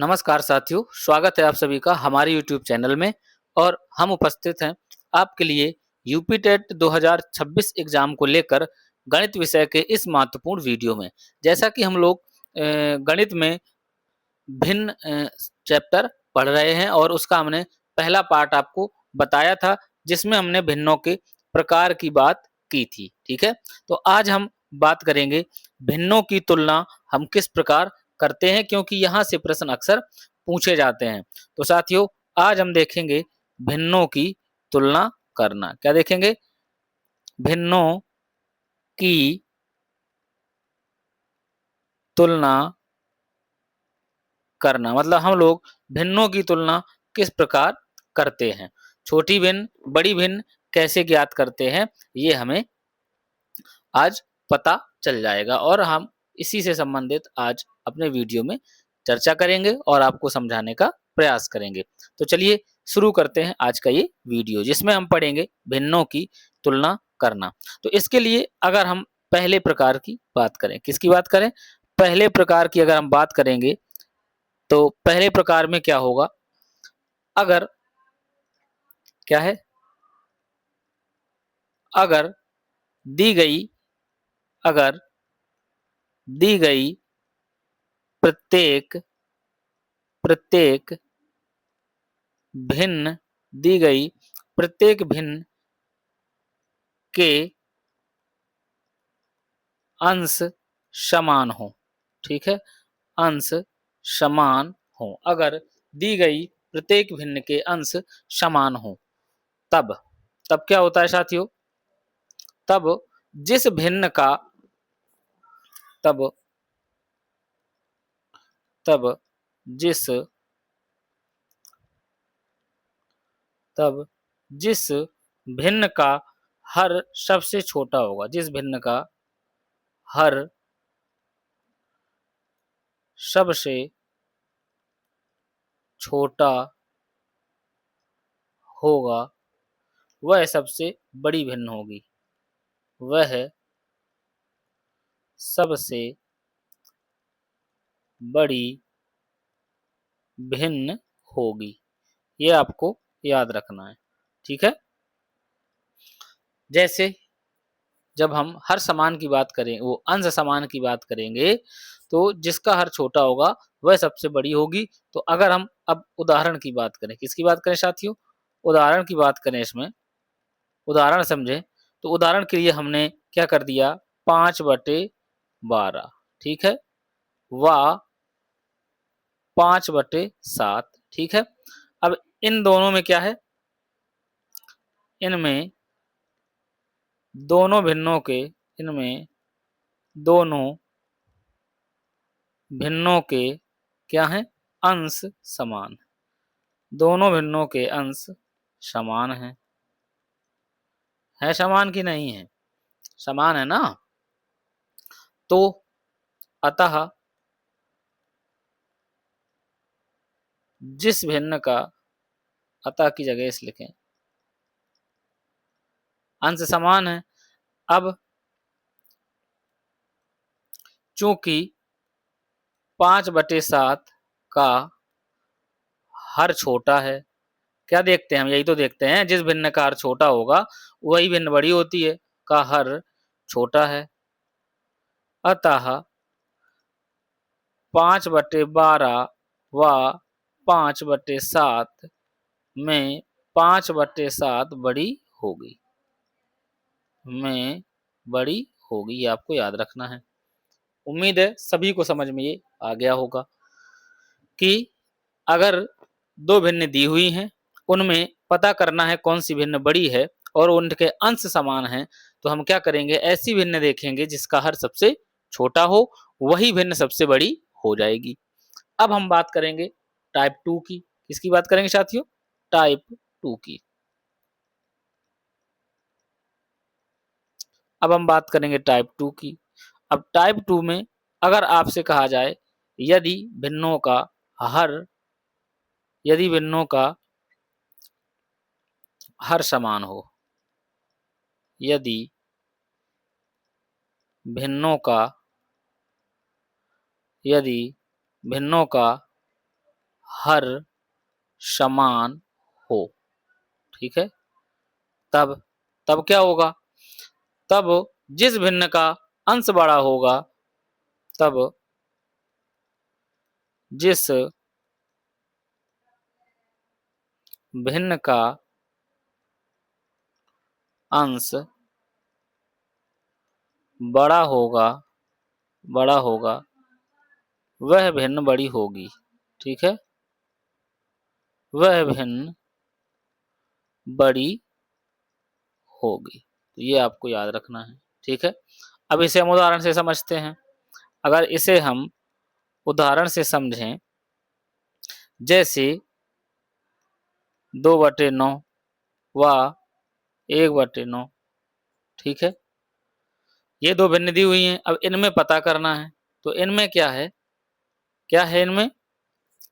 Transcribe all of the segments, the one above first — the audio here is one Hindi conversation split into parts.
नमस्कार साथियों, स्वागत है आप सभी का हमारे YouTube चैनल में। और हम उपस्थित हैं आपके लिए यूपी टेट 2026 एग्जाम को लेकर गणित विषय के इस महत्वपूर्ण वीडियो में। जैसा कि हम लोग गणित में भिन्न चैप्टर पढ़ रहे हैं और उसका हमने पहला पार्ट आपको बताया था, जिसमें हमने भिन्नों के प्रकार की बात की थी। ठीक है, तो आज हम बात करेंगे भिन्नों की तुलना हम किस प्रकार करते हैं, क्योंकि यहाँ से प्रश्न अक्सर पूछे जाते हैं। तो साथियों, आज हम देखेंगे भिन्नों की तुलना करना। क्या देखेंगे? भिन्नों की तुलना करना। मतलब हम लोग भिन्नों की तुलना किस प्रकार करते हैं, छोटी भिन्न, बड़ी भिन्न कैसे ज्ञात करते हैं, ये हमें आज पता चल जाएगा और हम इसी से संबंधित आज अपने वीडियो में चर्चा करेंगे और आपको समझाने का प्रयास करेंगे। तो चलिए शुरू करते हैं आज का ये वीडियो, जिसमें हम पढ़ेंगे भिन्नों की तुलना करना। तो इसके लिए अगर हम पहले प्रकार की बात करें, किसकी बात करें? पहले प्रकार की अगर हम बात करेंगे तो पहले प्रकार में क्या होगा? अगर क्या है, अगर दी गई अगर दी गई प्रत्येक प्रत्येक भिन्न दी गई प्रत्येक भिन्न के अंश समान हो। ठीक है, अंश समान हो। अगर दी गई प्रत्येक भिन्न के अंश समान हो, तब तब क्या होता है साथियों? तब जिस भिन्न का तब तब जिस तब जिस भिन्न का हर सबसे छोटा होगा, जिस भिन्न का हर सबसे छोटा होगा, वह सबसे बड़ी भिन्न होगी। वह सबसे बड़ी भिन्न होगी। ये आपको याद रखना है। ठीक है, जैसे जब हम हर समान की बात करें, वो अंश समान की बात करेंगे, तो जिसका हर छोटा होगा वह सबसे बड़ी होगी। तो अगर हम अब उदाहरण की बात करें, किसकी बात करें साथियों? उदाहरण की बात करें, इसमें उदाहरण समझें। तो उदाहरण के लिए हमने क्या कर दिया? 5/12। ठीक है, व 5/7। ठीक है, अब इन दोनों में क्या है? इनमें दोनों भिन्नों के इनमें दोनों भिन्नों के क्या है? अंश समान। दोनों भिन्नों के अंश समान हैं। है समान कि नहीं है? समान है ना? तो अतः जिस भिन्न का, अतः की जगह इस लिखें, अंश समान है। अब चूंकि 5/7 का हर छोटा है, क्या देखते हैं हम? यही तो देखते हैं, जिस भिन्न का हर छोटा होगा वही भिन्न बड़ी होती है। का हर छोटा है, अतः 5/12 व 5/7 में 5/7 बड़ी होगी। में बड़ी होगी, ये आपको याद रखना है। उम्मीद है सभी को समझ में ये आ गया होगा कि अगर दो भिन्न दी हुई हैं, उनमें पता करना है कौन सी भिन्न बड़ी है और उनके अंश समान हैं, तो हम क्या करेंगे? ऐसी भिन्न देखेंगे जिसका हर सबसे छोटा हो, वही भिन्न सबसे बड़ी हो जाएगी। अब हम बात करेंगे टाइप 2 की। किसकी बात करेंगे साथियों? टाइप 2 की। अब हम बात करेंगे टाइप 2 की। अब टाइप 2 में अगर आपसे कहा जाए यदि भिन्नों का हर यदि भिन्नों का हर समान हो, यदि भिन्नों का यदि भिन्नों का हर समान हो। ठीक है, तब तब क्या होगा, तब जिस भिन्न का अंश बड़ा होगा, तब जिस भिन्न का अंश बड़ा होगा, बड़ा होगा, वह भिन्न बड़ी होगी। ठीक है, वह भिन्न बड़ी होगी। तो ये आपको याद रखना है। ठीक है, अब इसे हम उदाहरण से समझते हैं। अगर इसे हम उदाहरण से समझें, जैसे 2/9 व 1/9। ठीक है, ये दो भिन्न दी हुई हैं, अब इनमें पता करना है। तो इनमें क्या है, क्या है इनमें,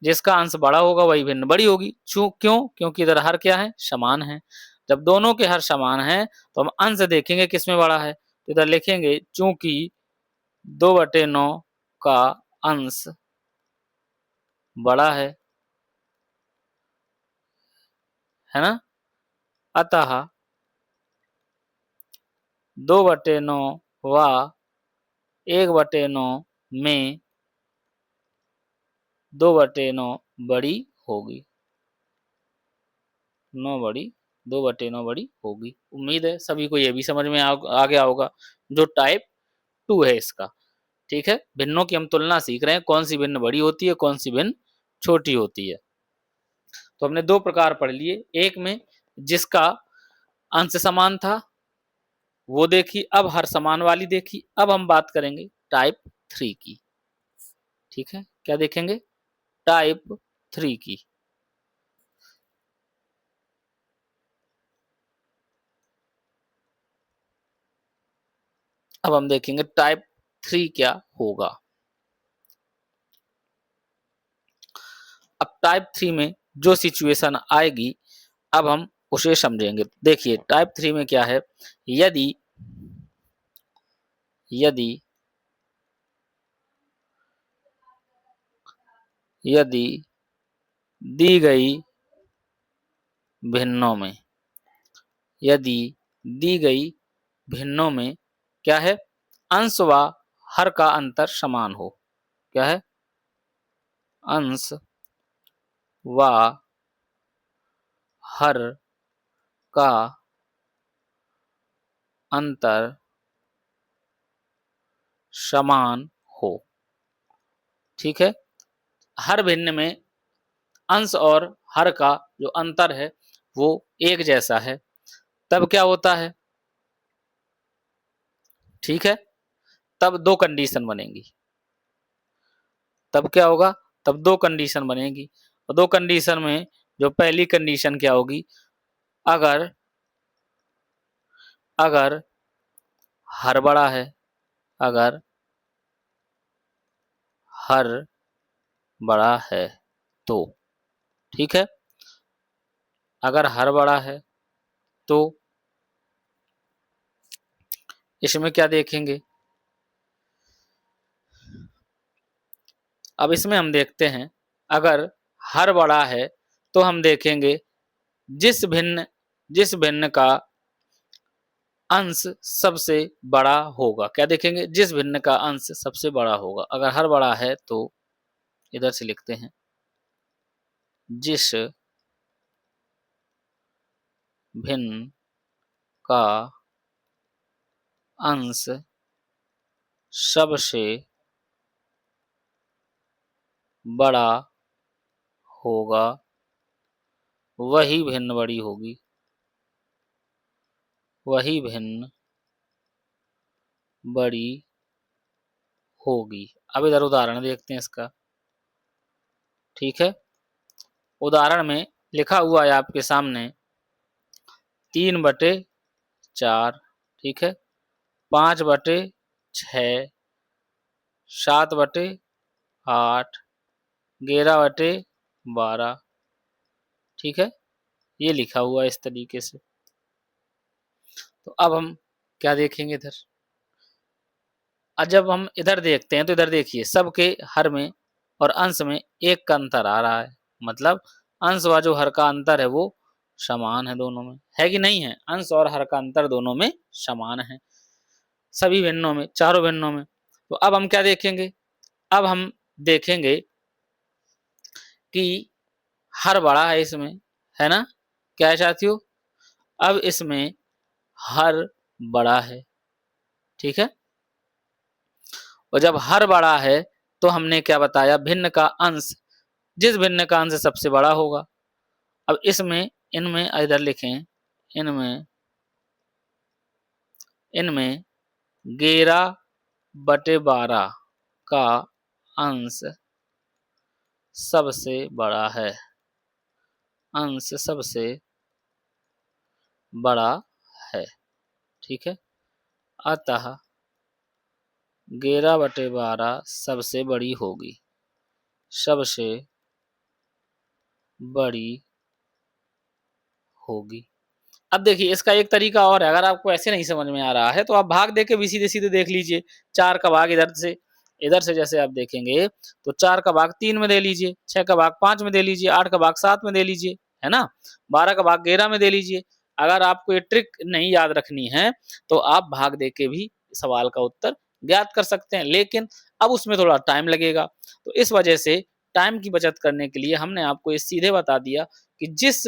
जिसका अंश बड़ा होगा वही भिन्न बड़ी होगी। क्यों, क्योंकि इधर हर क्या है, समान है। जब दोनों के हर समान है तो हम अंश देखेंगे किसमें बड़ा है, तो इधर लिखेंगे चूंकि 2/9 का अंश बड़ा है ना, अतः 2/9 व 1/9 में 2/9 बड़ी होगी। 2/9 बड़ी होगी। उम्मीद है सभी को ये भी समझ में आ गया होगा, जो टाइप 2 है इसका। ठीक है, भिन्नों की हम तुलना सीख रहे हैं, कौन सी भिन्न बड़ी होती है, कौन सी भिन्न छोटी होती है। तो हमने दो प्रकार पढ़ लिए, एक में जिसका अंश समान था वो देखी, अब हर समान वाली देखी। अब हम बात करेंगे टाइप 3 की। ठीक है, क्या देखेंगे, टाइप 3 की। अब हम देखेंगे टाइप 3 क्या होगा। अब टाइप 3 में जो सिचुएशन आएगी, अब हम उसे समझेंगे। देखिए टाइप 3 में क्या है, यदि यदि यदि दी गई भिन्नों में, यदि दी गई भिन्नों में क्या है, अंश व हर का अंतर समान हो। क्या है, अंश व हर का अंतर समान हो। ठीक है, हर भिन्न में अंश और हर का जो अंतर है वो एक जैसा है, तब क्या होता है, ठीक है, तब दो कंडीशन बनेगी। तब क्या होगा, तब दो कंडीशन बनेगी। और दो कंडीशन में जो पहली कंडीशन क्या होगी, अगर अगर हर बड़ा है, अगर हर बड़ा है तो, ठीक है, अगर हर बड़ा है तो इसमें क्या देखेंगे, अब इसमें हम देखते हैं, अगर हर बड़ा है तो हम देखेंगे जिस भिन्न का अंश सबसे बड़ा होगा। क्या देखेंगे, जिस भिन्न का अंश सबसे बड़ा होगा। अगर हर बड़ा है तो इधर से लिखते हैं, जिस भिन्न का अंश सबसे बड़ा होगा वही भिन्न बड़ी होगी, वही भिन्न बड़ी होगी। अब इधर उदाहरण देखते हैं इसका। ठीक है, उदाहरण में लिखा हुआ है आपके सामने 3/4, ठीक है, 5/6, 7/8, 11/12। ठीक है, ये लिखा हुआ है इस तरीके से। तो अब हम क्या देखेंगे इधर, जब हम इधर देखते हैं तो इधर देखिए सबके हर में और अंश में एक का अंतर आ रहा है। मतलब अंश व जो हर का अंतर है वो समान है दोनों में, है कि नहीं है? अंश और हर का अंतर दोनों में समान है, सभी भिन्नों में, चारों भिन्नों में। तो अब हम क्या देखेंगे? अब हम देखेंगे कि हर बड़ा है इसमें, है ना? क्या है साथियों? अब इसमें हर बड़ा है, ठीक है? और जब हर बड़ा है तो हमने क्या बताया? भिन्न का अंश, जिस भिन्न का अंश सबसे बड़ा होगा। अब इसमें, इनमें इधर लिखें, इनमें इनमें 11/12 का अंश सबसे बड़ा है, अंश सबसे बड़ा है, ठीक है? अतः 11/12 सबसे बड़ी होगी, सबसे बड़ी होगी। अब देखिए इसका एक तरीका और है, अगर आपको ऐसे नहीं समझ में आ रहा है तो आप भाग दे के भी सीधे-सीधे देख लीजिए। 4 का भाग इधर से जैसे आप देखेंगे तो 4 का भाग 3 में दे लीजिए, 6 का भाग 5 में दे लीजिए, 8 का भाग 7 में दे लीजिए, है ना? 12 का भाग 11 में दे लीजिए। अगर आपको ये ट्रिक नहीं याद रखनी है तो आप भाग दे के भी सवाल का उत्तर ज्ञात कर सकते हैं, लेकिन अब उसमें थोड़ा टाइम लगेगा। तो इस वजह से टाइम की बचत करने के लिए हमने आपको ये सीधे बता दिया कि जिस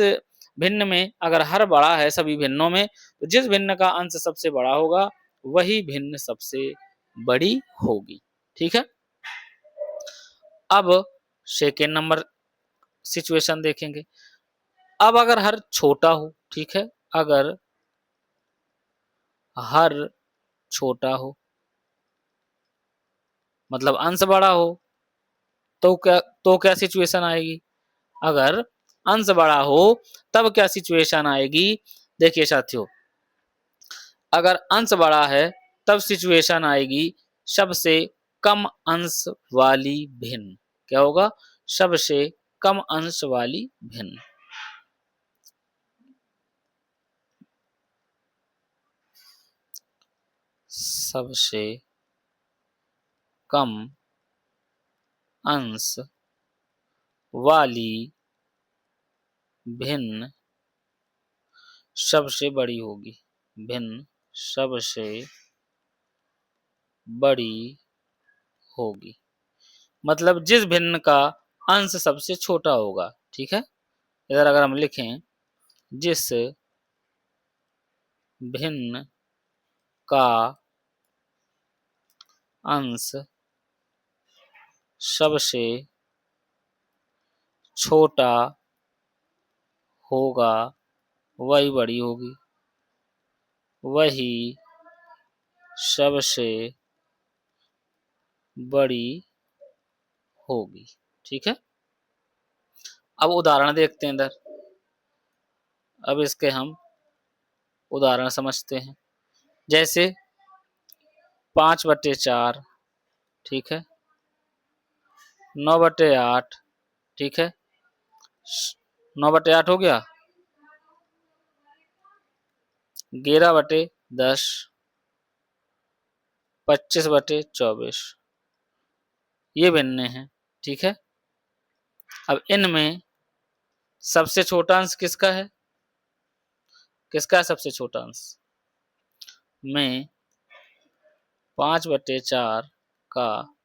भिन्न में अगर हर बड़ा है सभी भिन्नों में, तो जिस भिन्न का अंश सबसे बड़ा होगा वही भिन्न सबसे बड़ी होगी, ठीक है? अब सेकेंड नंबर सिचुएशन देखेंगे। अब अगर हर छोटा हो, ठीक है? अगर हर छोटा हो मतलब अंश बड़ा हो, तो क्या सिचुएशन आएगी? अगर अंश बड़ा हो तब क्या सिचुएशन आएगी? देखिए साथियों, अगर अंश बड़ा है तब सिचुएशन आएगी सबसे कम अंश वाली भिन्न। क्या होगा? सबसे कम अंश वाली भिन्न। सबसे कम अंश वाली भिन्न सबसे बड़ी होगी, भिन्न सबसे बड़ी होगी। मतलब जिस भिन्न का अंश सबसे छोटा होगा, ठीक है? इधर अगर हम लिखें, जिस भिन्न का अंश सबसे छोटा होगा वही बड़ी होगी, वही सबसे बड़ी होगी, ठीक है? अब उदाहरण देखते हैं इधर। अब इसके हम उदाहरण समझते हैं। जैसे 5/4, ठीक है? 9/8, ठीक है? 9/8 हो गया। 11/10, 25/24, ये भिन्न हैं, ठीक है? अब इनमें सबसे छोटा अंश किसका है? किसका है सबसे छोटा अंश? में 5/4 का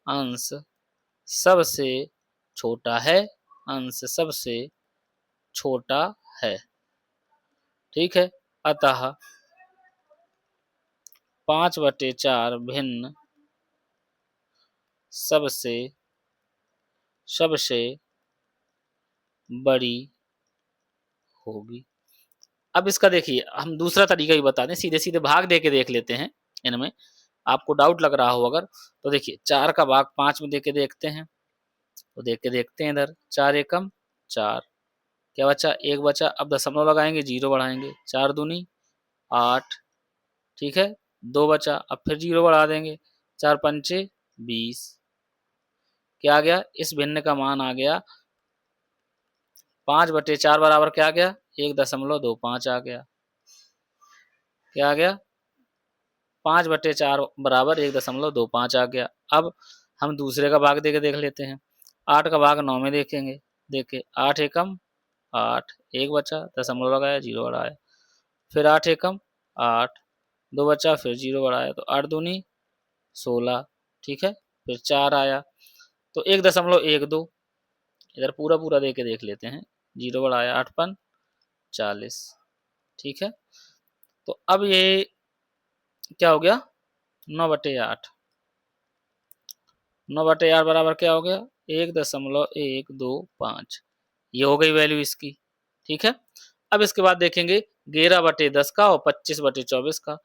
अंश सबसे छोटा है, अंश सबसे छोटा है, ठीक है? अतः 5/4 भिन्न सबसे सबसे बड़ी होगी। अब इसका देखिए हम दूसरा तरीका भी बता दें, सीधे-सीधे भाग दे के देख लेते हैं इनमें। आपको डाउट लग रहा हो अगर, तो देखिए 4 का भाग 5 में दे के देखते हैं। तो देख के देखते हैं इधर, 4 एकम 4, क्या बचा? 1 बचा। अब दशमलव लगाएँगे, 0 बढ़ाएँगे, 4 दूनी 8, ठीक है? 2 बचा, अब फिर 0 बढ़ा देंगे, 4 पंचे 20। क्या आ गया? इस भिन्न का मान आ गया 5/4 बराबर क्या आ गया? 1.25 आ गया। क्या आ गया? 5/4 बराबर 1.25 आ गया। अब हम दूसरे का भाग देके देख लेते हैं। 8 का भाग 9 में देखेंगे। देखिए 8 एकम 8, 1 बचा, दशमलव लगाया, 0 बढ़ाया, फिर 8 एकम 8, 2 बचा, फिर 0 बढ़ाया, तो 8 दूनी 16, ठीक है। फिर 4 आया, तो 1.12, इधर पूरा पूरा दे के देख लेते हैं। 0 बढ़ाया, 8 पन 40, ठीक है। तो अब ये क्या हो गया, 9/8, 9/8 बराबर क्या हो गया, 1.125, ये हो गई वैल्यू इसकी, ठीक है। अब इसके बाद देखेंगे 11/10 का और 25/24 का।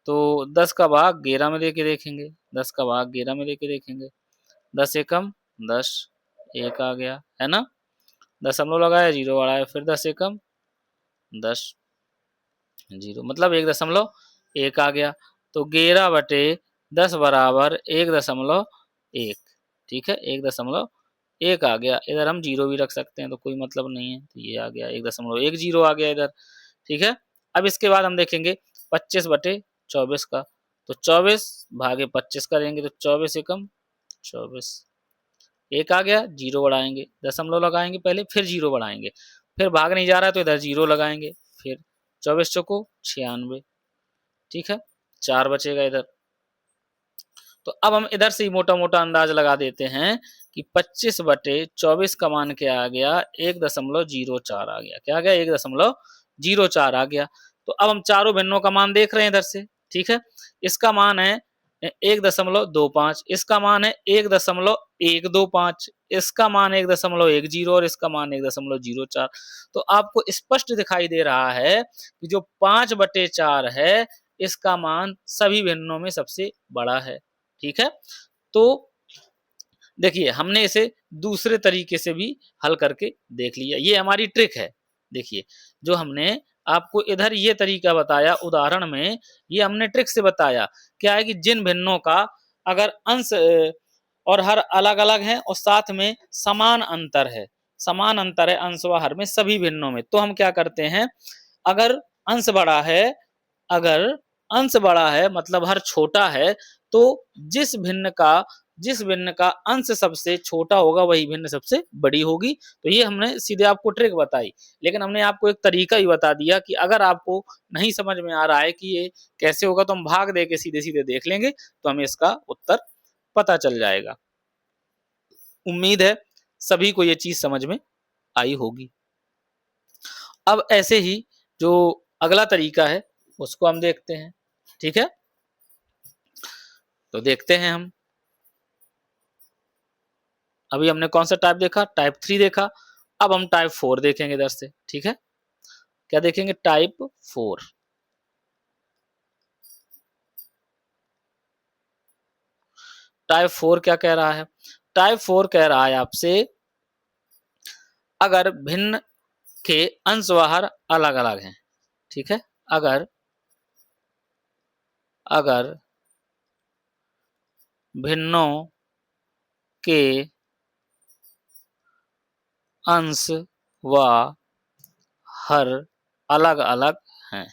तो 10 का भाग 11 में लेके देखेंगे, 10 का भाग 11 में लेके देखेंगे, 10 एकम 10, 1 आ गया, है ना। दशमलव लगाया, 0 बढ़ाया, फिर 10 एकम 10, 0, मतलब 1.1 आ गया। तो 11/10 बराबर 1.1, ठीक है, 1.1 आ गया। इधर हम 0 भी रख सकते हैं, तो कोई मतलब नहीं है, तो ये आ गया 1.10 आ गया इधर, ठीक है। अब इसके बाद हम देखेंगे 25/24 का। तो 24 भागे 25 करेंगे, तो 24 एकम 24, 1 आ गया, 0 बढ़ाएंगे, दशमलव लगाएंगे पहले, फिर 0 बढ़ाएंगे, फिर भाग नहीं जा रहा है तो इधर 0 लगाएंगे, फिर 24 चौको 96, ठीक है, 4 बचेगा इधर। तो अब हम इधर से ही मोटा मोटा अंदाज लगा देते हैं कि 25/24 का मान क्या आ गया, 1.04 आ गया। क्या आ गया, 1.04 आ गया। तो अब हम चारों भिन्नों का मान देख रहे हैं इधर से, ठीक है। इसका मान है 1.25, इसका मान है 1.125, इसका मान 1.10 और इसका मान 1.04। तो आपको स्पष्ट दिखाई दे रहा है कि जो 5/4 है, इसका मान सभी भिन्नों में सबसे बड़ा है, ठीक है। तो देखिए हमने इसे दूसरे तरीके से भी हल करके देख लिया, ये हमारी ट्रिक है। देखिए जो हमने आपको इधर ये तरीका बताया उदाहरण में, ये हमने ट्रिक से बताया। क्या है कि जिन भिन्नों का अगर अंश और हर अलग अलग है और साथ में समान अंतर है, समान अंतर है अंश व हर में सभी भिन्नों में, तो हम क्या करते हैं, अगर अंश बड़ा है, अगर अंश बड़ा है मतलब हर छोटा है, तो जिस भिन्न का अंश सबसे छोटा होगा वही भिन्न सबसे बड़ी होगी। तो ये हमने सीधे आपको ट्रिक बताई, लेकिन हमने आपको एक तरीका ही बता दिया कि अगर आपको नहीं समझ में आ रहा है कि ये कैसे होगा, तो हम भाग दे के सीधे सीधे देख लेंगे, तो हमें इसका उत्तर पता चल जाएगा। उम्मीद है सभी को ये चीज समझ में आई होगी। अब ऐसे ही जो अगला तरीका है उसको हम देखते हैं, ठीक है। तो देखते हैं हम, अभी हमने कौन सा टाइप देखा, टाइप 3 देखा। अब हम टाइप 4 देखेंगे इधर से, ठीक है। क्या देखेंगे, टाइप 4। टाइप 4 क्या कह रहा है, टाइप 4 कह रहा है आपसे, अगर भिन्न के अंश व हर अलग अलग हैं, ठीक है, अगर अगर भिन्नों के अंश व हर अलग अलग हैं,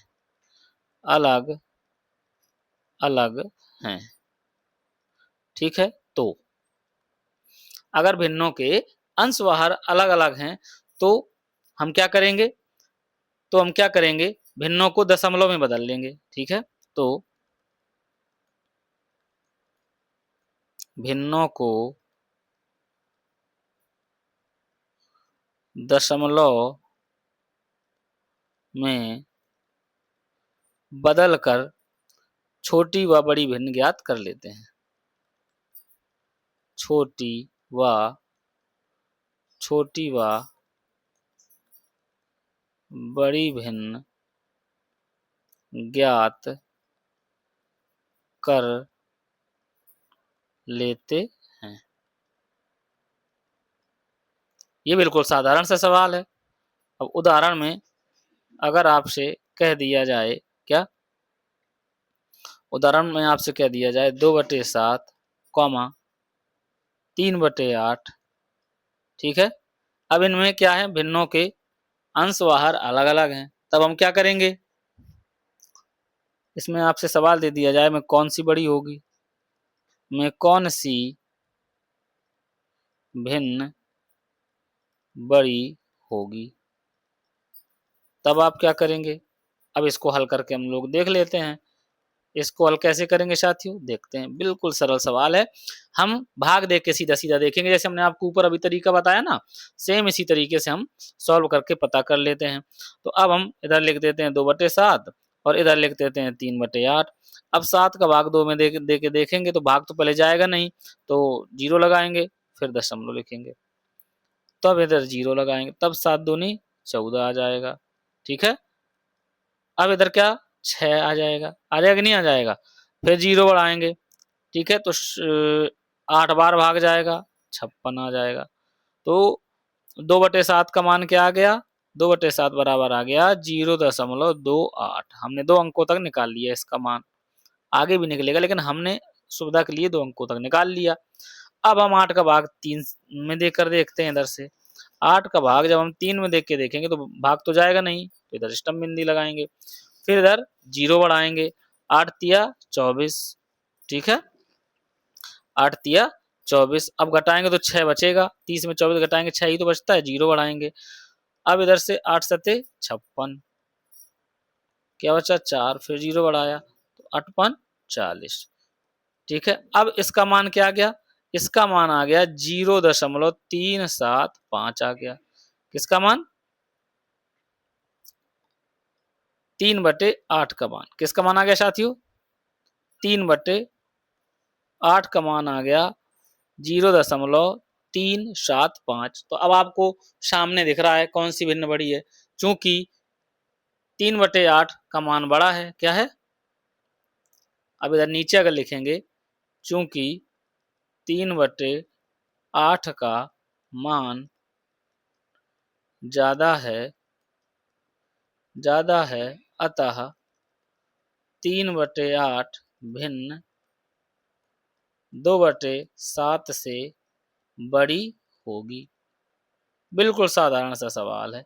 अलग अलग हैं, ठीक है। तो अगर भिन्नों के अंश व हर अलग अलग हैं, तो हम क्या करेंगे, तो हम क्या करेंगे, भिन्नों को दशमलव में बदल लेंगे, ठीक है। तो भिन्नों को दशमलव में बदलकर छोटी व बड़ी भिन्न ज्ञात कर लेते हैं। छोटी व बड़ी भिन्न ज्ञात कर लेते हैं। ये बिल्कुल साधारण सा सवाल है। अब उदाहरण में अगर आपसे कह दिया जाए, क्या उदाहरण में आपसे कह दिया जाए 2/7, 3/8, ठीक है। अब इनमें क्या है, भिन्नों के अंश व हर अलग अलग हैं, तब हम क्या करेंगे, इसमें आपसे सवाल दे दिया जाए में कौन सी बड़ी होगी, में कौन सी भिन्न बड़ी होगी। तब आप क्या करेंगे? अब इसको हल करके हम लोग देख लेते हैं। इसको हल कैसे करेंगे साथियों? देखते हैं। बिल्कुल सरल सवाल है। हम भाग दे के सीधा-सीधा देखेंगे, जैसे हमने आपको ऊपर अभी तरीका बताया ना, सेम इसी तरीके से हम सॉल्व करके पता कर लेते हैं। तो अब हम इधर लिख देते हैं 2/7 और इधर लिख देते हैं 3/8। अब 7 का भाग 2 में दे के देखेंगे तो भाग तो पहले जाएगा नहीं, तो 0 लगाएँगे, फिर दशमलव लिखेंगे। तब इधर 0 लगाएँगे, तब 7 दूनी 14 आ जाएगा। ठीक है? अब इधर क्या 6 आ जाएगा। आ जाएगा कि नहीं आ जाएगा? फिर 0 बढ़ाएँगे, ठीक है? तो 8 बार भाग जाएगा, 56 आ जाएगा। तो 2/7 का मान क्या आ गया? 2/7 बराबर आ गया 0.28। हमने 2 अंकों तक निकाल लिया इसका मान। आगे भी निकलेगा लेकिन हमने सुविधा के लिए 2 अंकों तक निकाल लिया। अब हम 8 का भाग 3 में देकर देखते हैं इधर से। 8 का भाग जब हम 3 में देख के देखेंगे तो भाग तो जाएगा नहीं, तो इधर स्टम्प बिंदी लगाएँगे। फिर इधर 0 बढ़ाएँगे, 8 तिया 24, ठीक है? 8 तिया 24। अब घटाएँगे तो 6 बचेगा, 30 में 24 घटाएँगे 6 ही तो बचता है, 0 बढ़ाएँगे। अब इधर से 8 सत्ते 56, क्या बचा 4, फिर 0 बढ़ाया तो 8 पंच 40, ठीक है? अब इसका मान क्या आ गया? इसका मान आ गया 0.375 आ गया। किसका मान? 3/8 का मान। किसका मान आ गया साथियों? 3/8 का मान आ गया 0.375। तो अब आपको सामने दिख रहा है कौन सी भिन्न बड़ी है, चूंकि 3/8 का मान बड़ा है। क्या है? अब इधर नीचे अगर लिखेंगे, चूंकि 3/8 का मान ज्यादा है अतः 3/8 भिन्न 2/7 से बड़ी होगी। बिल्कुल साधारण सा सवाल है।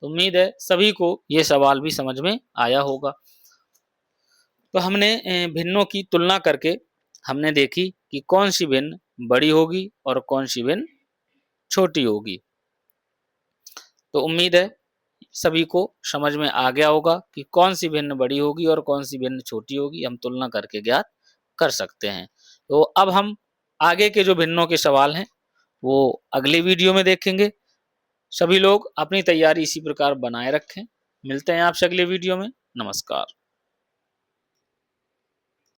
उम्मीद है सभी को ये सवाल भी समझ में आया होगा। तो हमने भिन्नों की तुलना करके हमने देखी कि कौन सी भिन्न बड़ी होगी और कौन सी भिन्न छोटी होगी। तो उम्मीद है सभी को समझ में आ गया होगा कि कौन सी भिन्न बड़ी होगी और कौन सी भिन्न छोटी होगी, हम तुलना करके ज्ञात कर सकते हैं। तो अब हम आगे के जो भिन्नों के सवाल हैं वो अगले वीडियो में देखेंगे। सभी लोग अपनी तैयारी इसी प्रकार बनाए रखें। मिलते हैं आपसे अगले वीडियो में। नमस्कार।